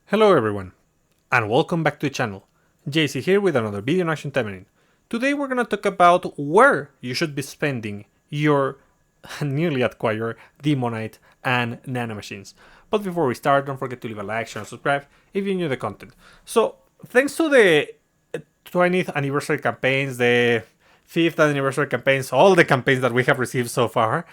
Hello everyone, and welcome back to the channel. JC here with another video on Action Taimanin. Today we're gonna talk about where you should be spending your nearly acquired Demonite and Nanomachines. But before we start, don't forget to leave a like, share, and subscribe if you enjoy the content. So, thanks to the 20th anniversary campaigns, the 5th anniversary campaigns, all the campaigns that we have received so far,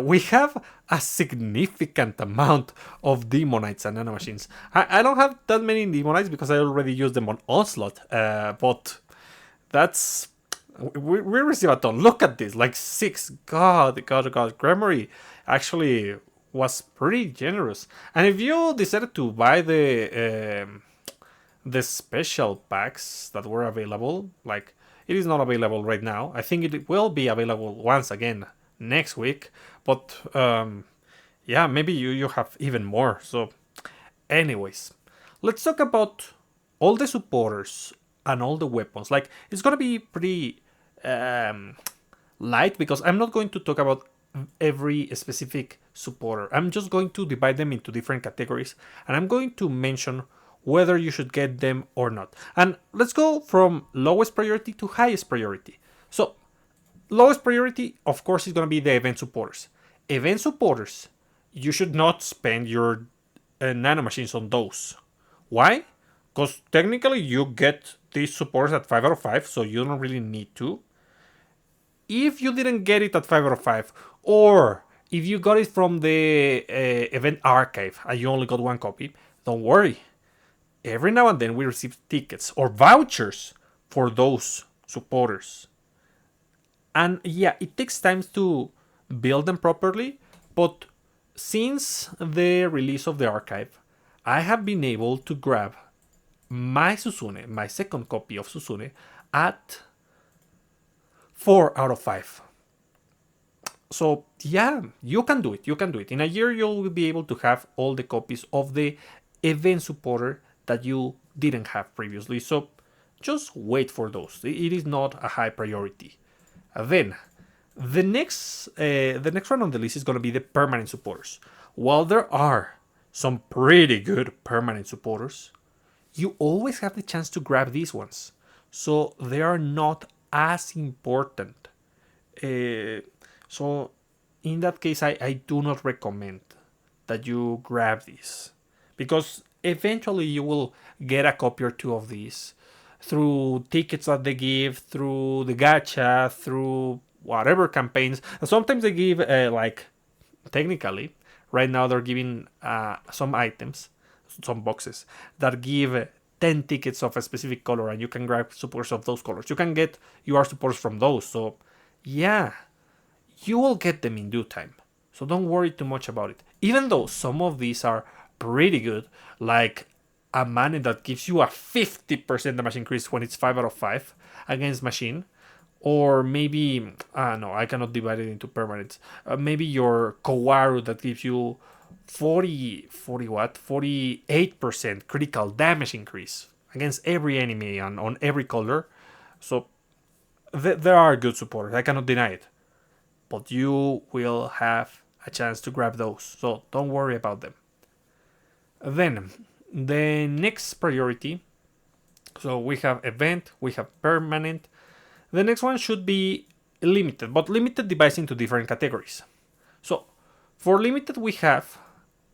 we have a significant amount of Demonites and Nanomachines. I don't have that many Demonites because I already used them on Onslaught, but that's... we receive a ton. Look at this, like 6. God. Gremory actually was pretty generous. And if you decided to buy the special packs that were available, like it is not available right now. I think it will be available once again next week, but yeah, maybe you have even more. So anyways, let's talk about all the supporters and all the weapons. Like, it's gonna be pretty light because I'm not going to talk about every specific supporter. I'm just going to divide them into different categories, and I'm going to mention whether you should get them or not. And let's go from lowest priority to highest priority. So, lowest priority, of course, is going to be the event supporters. Event supporters, you should not spend your nanomachines on those. Why? Because technically you get these supporters at 5 out of 5, so you don't really need to. If you didn't get it at 5 out of 5, or if you got it from the event archive and you only got one copy, don't worry. Every now and then we receive tickets or vouchers for those supporters. And yeah, it takes time to build them properly, but since the release of the archive, I have been able to grab my Susune, my second copy of Susune, at 4 out of 5. So yeah, you can do it. You can do it. In a year, you'll be able to have all the copies of the event supporter that you didn't have previously. So just wait for those. It is not a high priority. Then the next one on the list is going to be the permanent supporters. While there are some pretty good permanent supporters, you always have the chance to grab these ones. So they are not as important. So in that case, I do not recommend that you grab these, because eventually you will get a copy or two of these through tickets that they give, through the gacha, through whatever campaigns. And sometimes they give like, technically right now they're giving some items, some boxes that give 10 tickets of a specific color, and you can grab supporters of those colors. You can get UR supporters from those. So yeah, you will get them in due time. So don't worry too much about it. Even though some of these are pretty good, like a Manin that gives you a 50% damage increase when it's 5 out of 5 against machine. Or maybe, no, I cannot divide it into permanents. Maybe your Kowaru that gives you 48% critical damage increase against every enemy and on every color. So there are good supporters, I cannot deny it. But you will have a chance to grab those, so don't worry about them. Then, the next priority, so we have event, we have permanent. The next one should be limited, but limited divides into different categories. So, for limited, we have,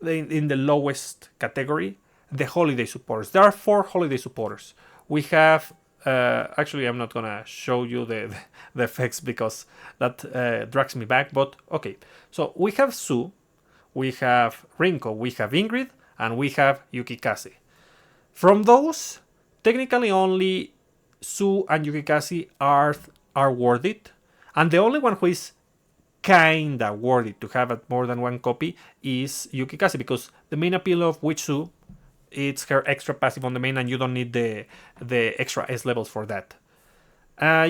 in the lowest category, the holiday supporters. There are 4 holiday supporters. We have, actually, I'm not gonna show you the effects because that drags me back, but okay. So, we have Sue, we have Rinko, we have Ingrid, and we have Yukikaze. From those, technically only Sue and Yukikaze are worth it, and the only one who is kinda worth it to have at more than one copy is Yukikaze, because the main appeal of Witsu, it's her extra passive on the main, and you don't need the extra S levels for that.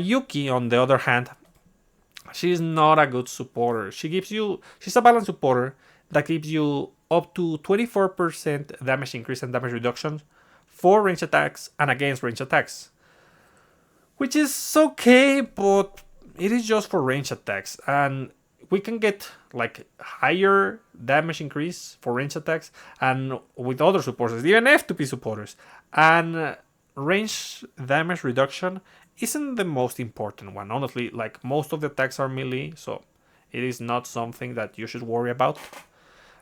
Yuki, on the other hand, she's not a good supporter. She's a balanced supporter that gives you up to 24% damage increase and damage reduction for range attacks and against range attacks. Which is okay, but it is just for range attacks. And we can get like higher damage increase for range attacks, and with other supporters, even F2P supporters, and range damage reduction isn't the most important one. Honestly, like most of the attacks are melee, so it is not something that you should worry about.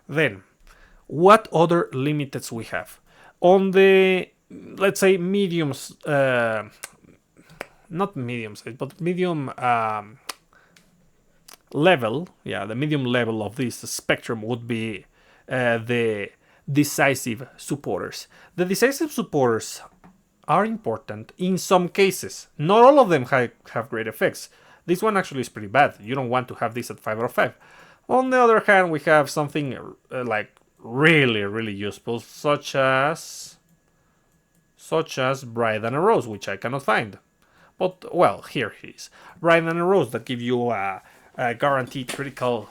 Then, what other limiteds we have? On the, let's say, mediums, not medium size, but medium level, yeah, the medium level of this spectrum would be the decisive supporters. The decisive supporters are important in some cases. Not all of them have great effects. This one actually is pretty bad. You don't want to have this at 5 out of 5. On the other hand, we have something like really, really useful, such as Bright and a Rose, which I cannot find. But, well, here he is. Bright and a Rose that give you a guaranteed critical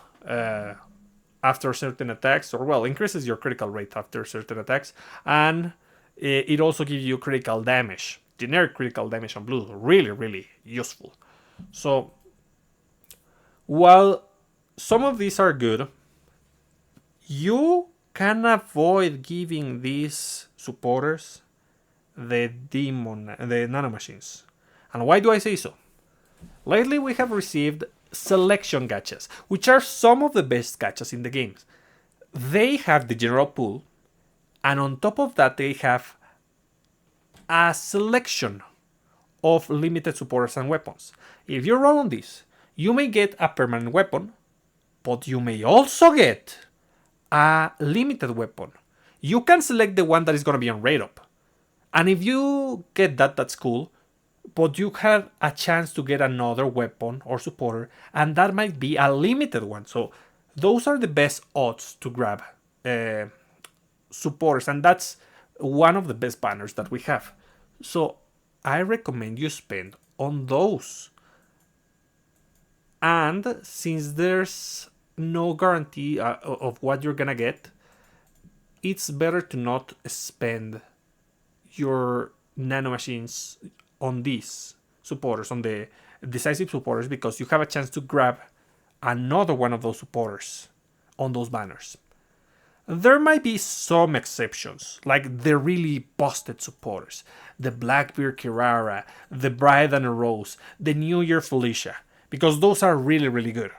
after certain attacks, or, well, increases your critical rate after certain attacks, and it also gives you critical damage, generic critical damage on blue. Really, really useful. So, while some of these are good, you can avoid giving these supporters the nanomachines. And why do I say so? Lately we have received selection gachas, which are some of the best gachas in the games. They have the general pool, and on top of that they have a selection of limited supporters and weapons. If you roll on this, you may get a permanent weapon, but you may also get a limited weapon. You can select the one that is going to be on rate up. And if you get that, that's cool. But you have a chance to get another weapon or supporter, and that might be a limited one. So those are the best odds to grab supporters, and that's one of the best banners that we have. So I recommend you spend on those. And since there's no guarantee of what you're gonna get, it's better to not spend your nanomachines on these supporters, on the decisive supporters, because you have a chance to grab another one of those supporters on those banners. There might be some exceptions, like the really busted supporters, the Blackbeard Kirara, the Bride and a Rose, the New Year Felicia, because those are really, really good.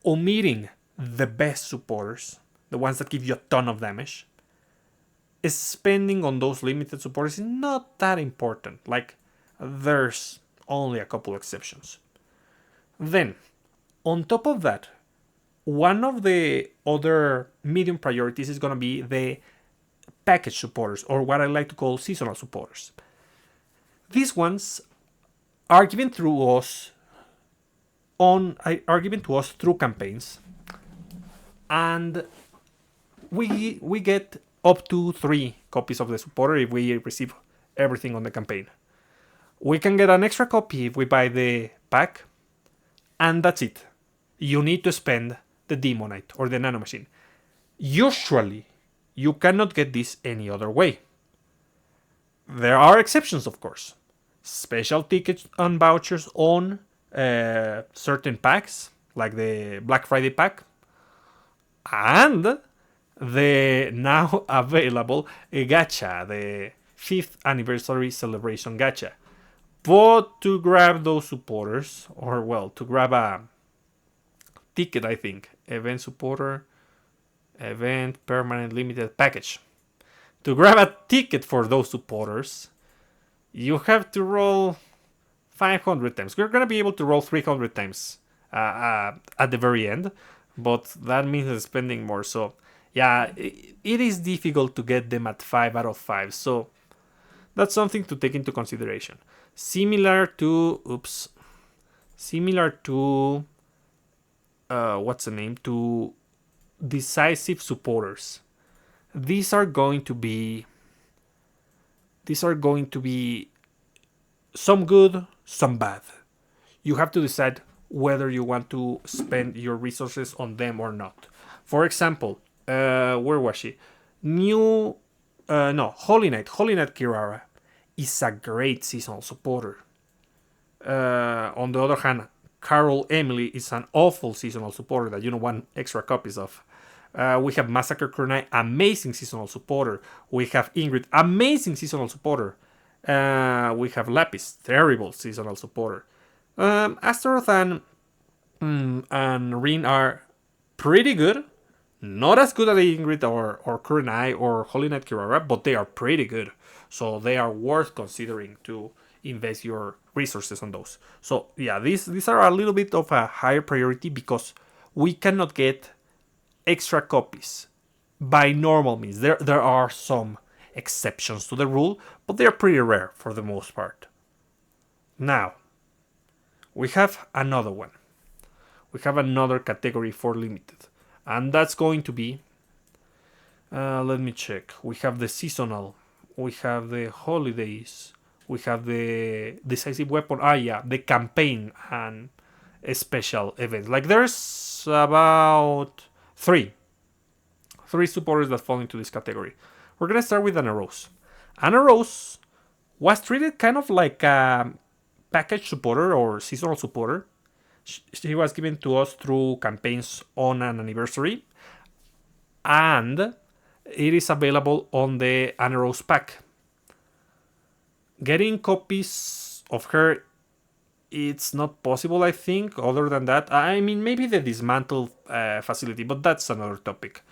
Omitting the best supporters, the ones that give you a ton of damage, spending on those limited supporters is not that important. Like, there's only a couple exceptions. Then, on top of that, one of the other medium priorities is going to be the package supporters, or what I like to call seasonal supporters. These ones are given through us through campaigns, and we get up to 3 copies of the supporter if we receive everything on the campaign. We can get an extra copy if we buy the pack, and that's it. You need to spend the Demonite or the Nanomachine. Usually, you cannot get this any other way. There are exceptions, of course. Special tickets and vouchers on certain packs, like the Black Friday pack, and the now available gacha, the 5th anniversary celebration gacha. But to grab those supporters, or, well, to grab a ticket, I think, event supporter, event permanent limited package. To grab a ticket for those supporters, you have to roll 500 times. You're going to be able to roll 300 times at the very end, but that means spending more. So, yeah, it is difficult to get them at 5 out of 5. So, that's something to take into consideration. Similar to to decisive supporters. These are going to be some good, some bad. You have to decide whether you want to spend your resources on them or not. For example, where was she? Holy Knight Kirara is a great seasonal supporter. On the other hand, Carol Emily is an awful seasonal supporter that you don't want extra copies of. We have Massacre Kunai, amazing seasonal supporter. We have Ingrid, amazing seasonal supporter. We have Lapis, terrible seasonal supporter. Astaroth and Rin are pretty good. Not as good as Ingrid or Kurenai or Holy Knight Kirara, but they are pretty good. So they are worth considering to invest your resources on those. So yeah, these are a little bit of a higher priority because we cannot get extra copies by normal means. There are some exceptions to the rule, but they are pretty rare for the most part. Now, we have another one. We have another category for limited. And that's going to be, let me check. We have the seasonal. We have the holidays. We have the decisive weapon. The campaign and special events. Like there's about three supporters that fall into this category. We're going to start with Anna Rose. Anna Rose was treated kind of like a package supporter or seasonal supporter. She was given to us through campaigns on an anniversary, and it is available on the Anna Rose pack. Getting copies of her, it's not possible, I think. Other than that, I mean, maybe the dismantle facility, but that's another topic.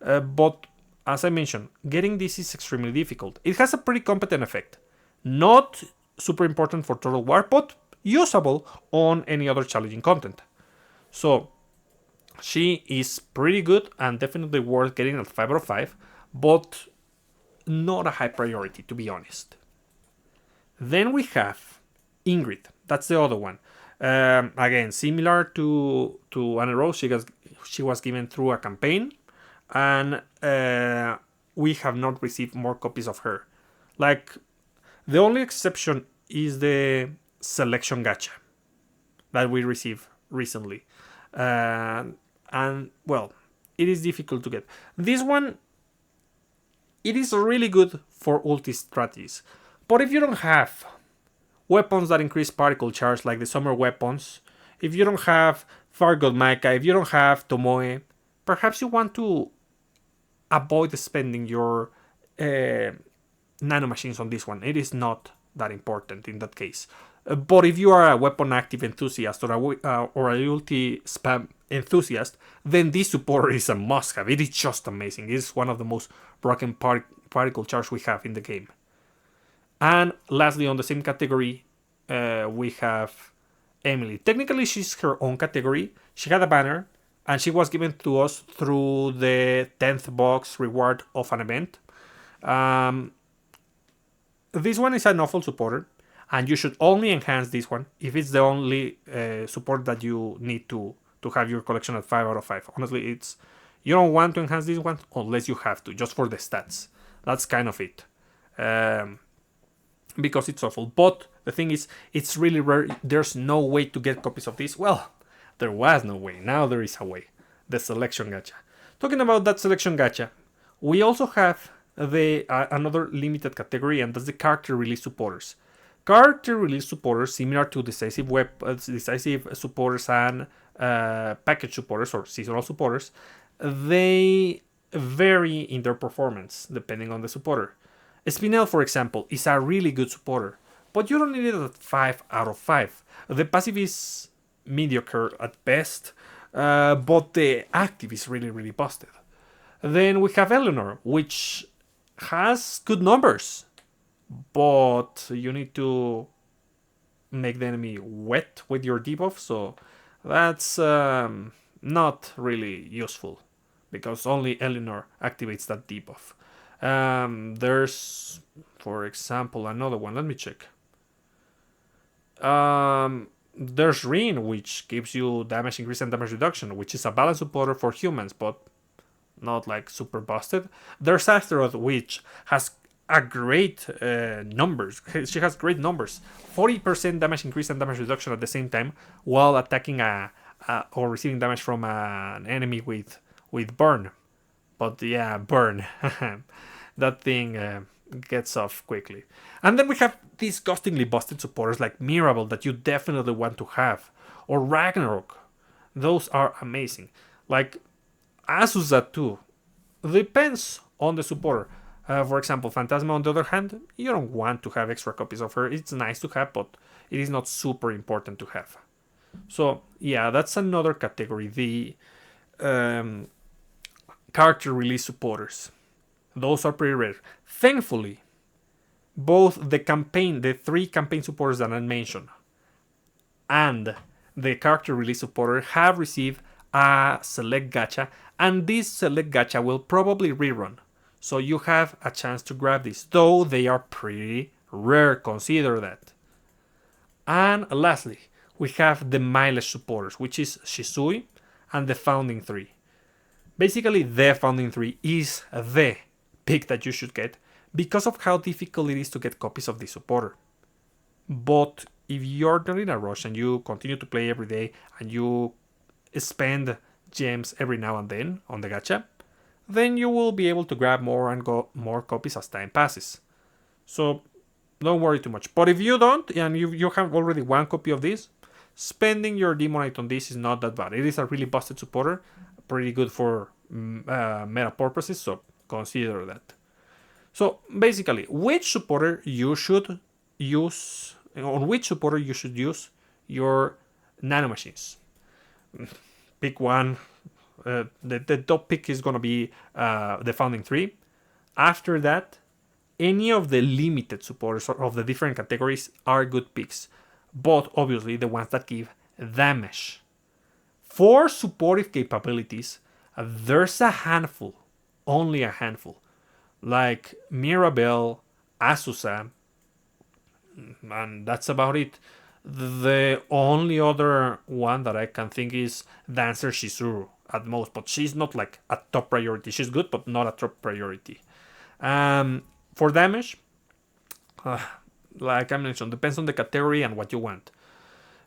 But as I mentioned, getting this is extremely difficult. It has a pretty competent effect. Not super important for Total War, but usable on any other challenging content. So she is pretty good and definitely worth getting at 5 out of 5, but not a high priority, to be honest. Then we have Ingrid. That's the other one. Again, similar to Anna Rose, she was given through a campaign, and we have not received more copies of her. Like, the only exception is the selection gacha that we received recently. And well, it is difficult to get. This one, it is really good for ulti strategies. But if you don't have weapons that increase particle charge like the summer weapons, if you don't have Fargod Maika, if you don't have Tomoe, perhaps you want to avoid spending your nanomachines on this one. It is not that important in that case. But if you are a weapon active enthusiast or a ulti spam enthusiast, then this supporter is a must-have. It is just amazing. It is one of the most broken particle charge we have in the game. And lastly, on the same category, we have Emily. Technically, she's her own category. She had a banner, and she was given to us through the 10th box reward of an event. This one is an awful supporter, and you should only enhance this one if it's the only support that you need to have your collection at 5 out of 5. Honestly, you don't want to enhance this one unless you have to, just for the stats. That's kind of it. Because it's awful. But the thing is, it's really rare. There's no way to get copies of this. Well, there was no way. Now there is a way. The selection gacha. Talking about that selection gacha, we also have another limited category, and that's the character release supporters. Character release supporters, similar to decisive supporters and package supporters or seasonal supporters, they vary in their performance depending on the supporter. Spinel, for example, is a really good supporter, but you don't need it at 5 out of 5. The passive is mediocre at best, but the active is really, really busted. Then we have Eleanor, which has good numbers, but you need to make the enemy wet with your debuff, so that's not really useful, because only Eleanor activates that debuff. There's, for example, another one. Let me check. There's Rin, which gives you damage increase and damage reduction, which is a balance supporter for humans, but not like super busted. There's Astaroth, which has a great numbers. She has great numbers. 40% damage increase and damage reduction at the same time, while attacking or receiving damage from an enemy with burn. But yeah, burn. That thing gets off quickly. And then we have disgustingly busted supporters like Mirabel that you definitely want to have. or Ragnarok. Those are amazing. Like Azusa too. Depends on the supporter. For example, Phantasma, on the other hand, you don't want to have extra copies of her. It's nice to have, but it is not super important to have. So, yeah, that's another category. The um, character release supporters. Those are pretty rare. Thankfully, both the three campaign supporters that I mentioned, and the character release supporter have received a select gacha, and this select gacha will probably rerun. So you have a chance to grab this, though they are pretty rare, consider that. And lastly, we have the mileage supporters, which is Shisui and the Founding 3. Basically, the Founding 3 is the pick that you should get because of how difficult it is to get copies of the supporter. But if you're not in a rush and you continue to play every day and you spend gems every now and then on the gacha, then you will be able to grab more and go more copies as time passes. So don't worry too much. But if you don't and you have already one copy of this, spending your Demonite on this is not that bad. It is a really busted supporter, pretty good for meta purposes, so consider that. So basically, which supporter you should use your nanomachines. Pick one. The top pick is gonna be the Founding 3. After that, any of the limited supporters of the different categories are good picks, but obviously the ones that give damage. For supportive capabilities, there's a handful, only a handful, like Mirabelle, Azusa, and that's about it. The only other one that I can think is Dancer Shizuru at most, but she's not like a top priority. She's good, but not a top priority. For damage, like I mentioned, depends on the category and what you want.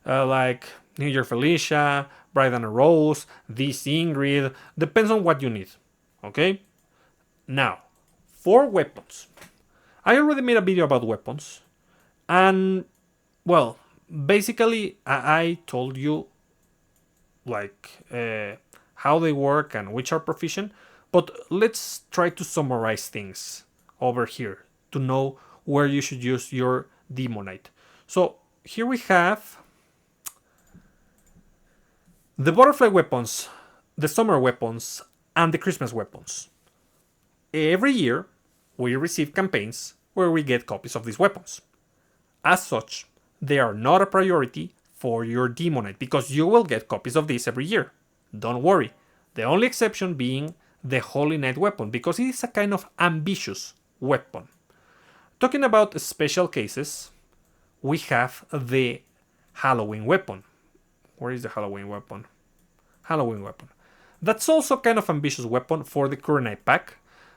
Like New Year Felicia, Bride and a Rose, this Ingrid, depends on what you need. Okay? Now, for weapons. I already made a video about weapons. And, well, basically, I told you, like, how they work and which are proficient. But let's try to summarize things over here to know where you should use your Demonite. So, here we have the butterfly weapons, the summer weapons, and the Christmas weapons. Every year, we receive campaigns where we get copies of these weapons. As such, they are not a priority for your Demonite because you will get copies of these every year. Don't worry. The only exception being the Holy Knight weapon because it is a kind of ambitious weapon. Talking about special cases, we have the Halloween weapon. Where is the Halloween weapon? Halloween weapon. That's also kind of ambitious weapon for the Kurenai pack,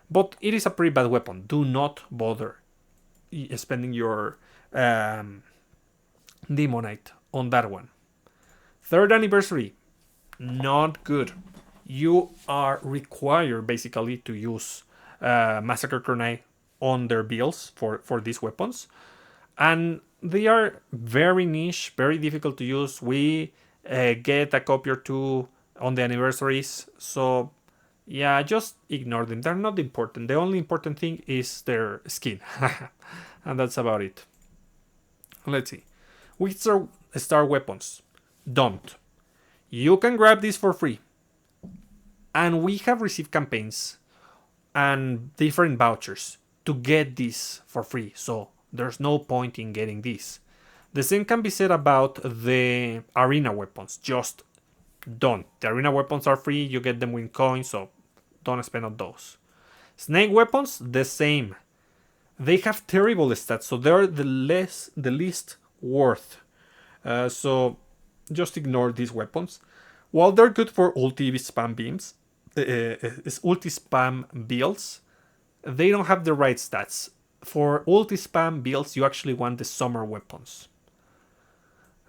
but it is a pretty bad weapon. Do not bother spending your Demonite on that one. Third anniversary, not good. You are required basically to use Massacre Kurenai on their builds for these weapons, and they are very niche, very difficult to use. We get a copy or two on the anniversaries, so yeah, just ignore them. They're not important. The only important thing is their skin. And that's about it. Let's see. With star weapons. Don't. You can grab this for free. And we have received campaigns and different vouchers to get this for free. So there's no point in getting this. The same can be said about the arena weapons. Just don't. The arena weapons are free. You get them with coins, so don't spend on those. Snake weapons, the same. They have terrible stats, so they're the least worth. So just ignore these weapons. While they're good for ulti spam beams, ulti spam builds, they don't have the right stats. For ulti spam builds, you actually want the summer weapons.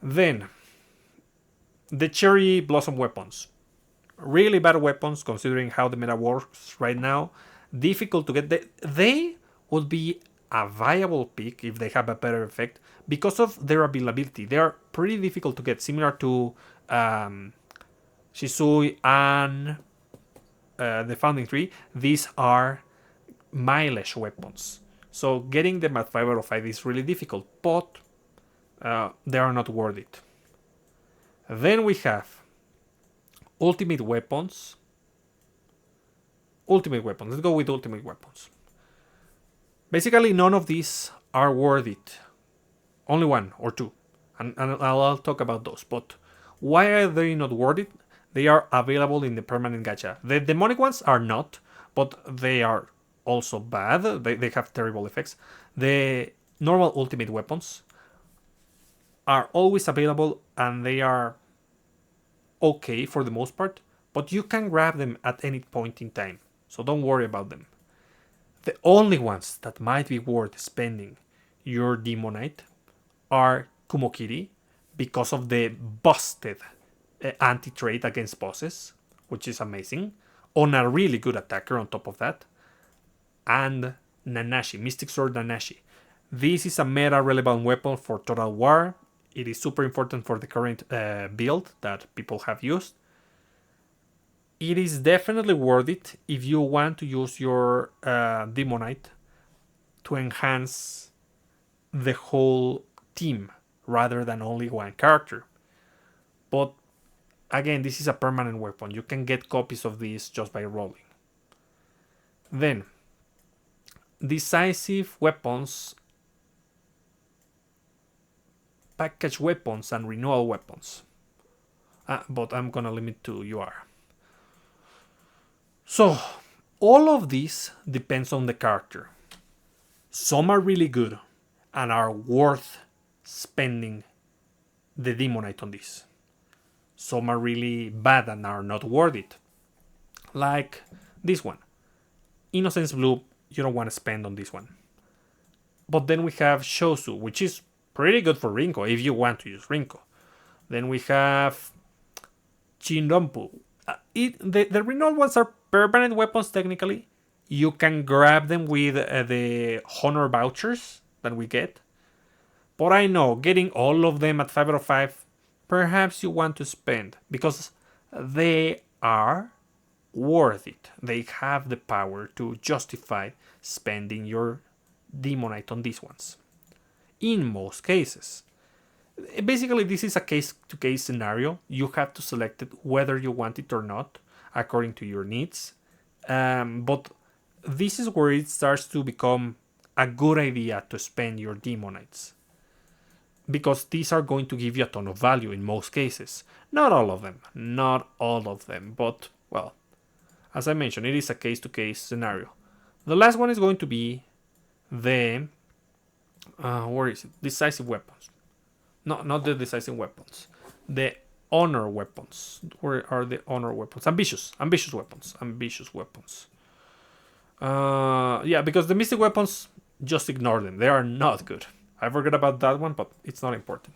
Then, the cherry blossom weapons. Really bad weapons considering how the meta works right now. Difficult to get. They would be a viable pick if they have a better effect because of their availability. They are pretty difficult to get, similar to Shisui and the Founding Tree. These are mileage weapons. So getting them at 5 out of 5 is really difficult, but they are not worth it. Then we have ultimate weapons. Ultimate weapons. Let's go with ultimate weapons. Basically, none of these are worth it. Only one or two. And I'll talk about those. But why are they not worth it? They are available in the permanent gacha. The demonic ones are not, but they are also bad. They have terrible effects. The normal ultimate weapons are always available and they are okay for the most part, but you can grab them at any point in time, so don't worry about them. The only ones that might be worth spending your Demonite are Kumokiri, because of the busted anti-trait against bosses, which is amazing, on a really good attacker on top of that, and Nanashi, Mystic Sword Nanashi. This is a meta relevant weapon for Total War. It is super important for the current build that people have used. It is definitely worth it if you want to use your Demonite to enhance the whole team rather than only one character. But again, this is a permanent weapon. You can get copies of this just by rolling. Then, decisive weapons, package weapons, and renewal weapons. But I'm gonna limit to UR. So, all of this depends on the character. Some are really good and are worth spending the Demonite on this. Some are really bad and are not worth it. Like this one. Innocence Blue, you don't want to spend on this one. But then we have Shosu, which is pretty good for Rinko if you want to use Rinko. Then we have Chinronpu. The renewal ones are permanent weapons technically. You can grab them with the honor vouchers that we get. But I know, getting all of them at 5 out of 5, perhaps you want to spend, because they are worth it. They have the power to justify spending your Demonite on these ones. In most cases. Basically, this is a case-to-case scenario. You have to select it whether you want it or not, according to your needs. But this is where it starts to become a good idea to spend your Demonites, because these are going to give you a ton of value in most cases. Not all of them, but, well, as I mentioned, it is a case-to-case scenario. The last one is going to be the... where is it? Decisive weapons. No, not the decisive weapons. The honor weapons. Where are the honor weapons? Ambitious weapons. Yeah, because the mystic weapons, just ignore them. They are not good. I forgot about that one, but it's not important.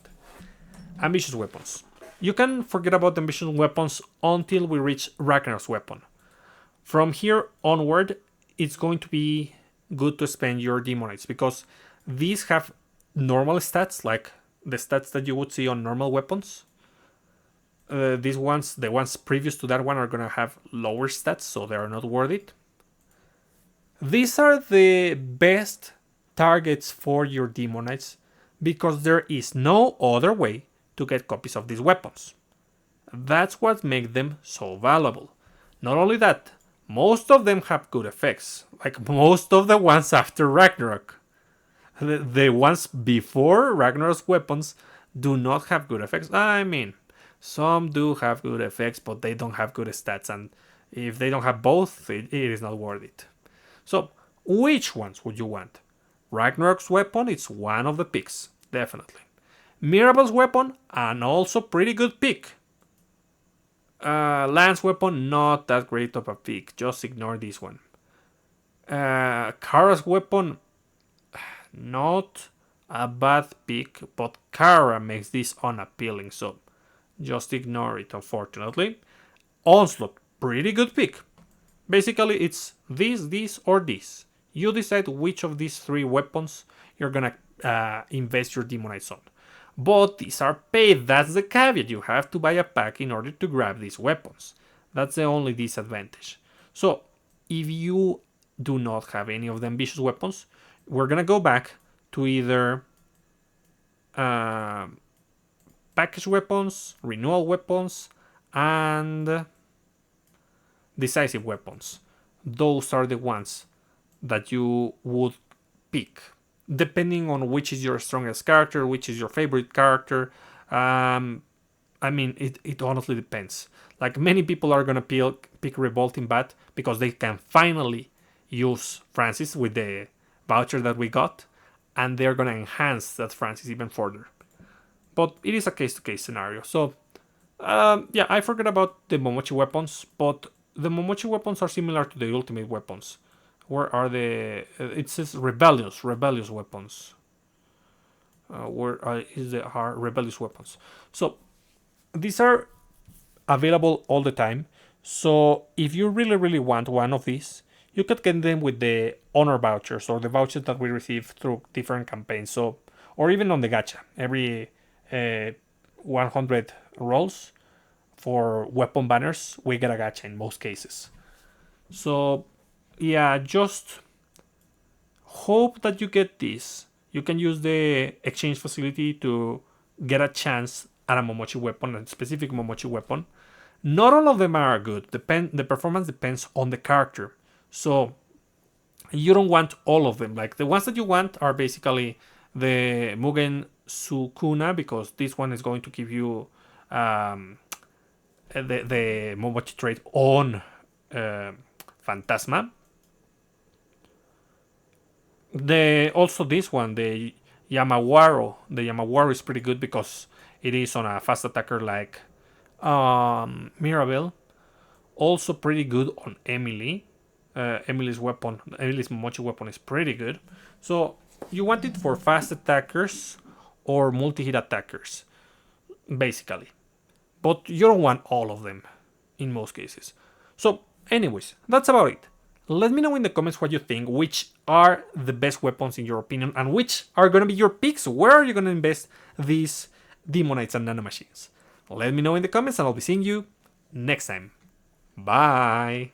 Ambitious weapons. You can forget about ambitious weapons until we reach Ragnar's weapon. From here onward, it's going to be good to spend your Demonites, because these have normal stats, like the stats that you would see on normal weapons. These ones, the ones previous to that one, are going to have lower stats, so they are not worth it. These are the best targets for your Demonites, because there is no other way to get copies of these weapons. That's what makes them so valuable. Not only that, most of them have good effects, like most of the ones after Ragnarok. The ones before Ragnarok's weapons do not have good effects. I mean, some do have good effects, but they don't have good stats, and if they don't have both, it is not worth it. So, which ones would you want? Ragnarok's weapon, it's one of the picks, definitely. Mirabel's weapon, and also pretty good pick. Lance weapon, not that great of a pick, just ignore this one. Kara's weapon, not a bad pick, but Kara makes this unappealing, so just ignore it, unfortunately. Onslaught, pretty good pick. Basically, it's this, or this. You decide which of these 3 weapons you're gonna invest your Demonites on. But these are paid, that's the caveat. You have to buy a pack in order to grab these weapons. That's the only disadvantage. So, if you do not have any of the ambitious weapons, we're gonna go back to either package weapons, renewal weapons, and decisive weapons. Those are the ones that you would pick, depending on which is your strongest character, which is your favorite character. I mean, it honestly depends. Like, many people are gonna pick Revolting Bat because they can finally use Francis with the voucher that we got, and they're gonna enhance that Francis even further. But it is a case-to-case scenario. So, yeah, I forgot about the Momochi weapons, but the Momochi weapons are similar to the ultimate weapons. Where are the? It says rebellious weapons. Where is the rebellious weapons? So these are available all the time. So if you really want one of these, you could get them with the honor vouchers or the vouchers that we receive through different campaigns. So, or even on the gacha, every 100 rolls for weapon banners, we get a gacha in most cases. So yeah, just hope that you get this. You can use the exchange facility to get a chance at a Momochi weapon, a specific Momochi weapon. Not all of them are good. The performance depends on the character. So you don't want all of them. Like, the ones that you want are basically the Mugen Sukuna, because this one is going to give you the Momochi trait on Phantasma. Also this one, the Yamawaro. The Yamawaro is pretty good because it is on a fast attacker like Mirabelle. Also pretty good on Emily. Emily's Momochi weapon is pretty good. So you want it for fast attackers or multi-hit attackers, basically. But you don't want all of them in most cases. So anyways, that's about it. Let me know in the comments what you think, which are the best weapons in your opinion, and which are going to be your picks. Where are you going to invest these Demonites and Nanomachines? Let me know in the comments, and I'll be seeing you next time. Bye!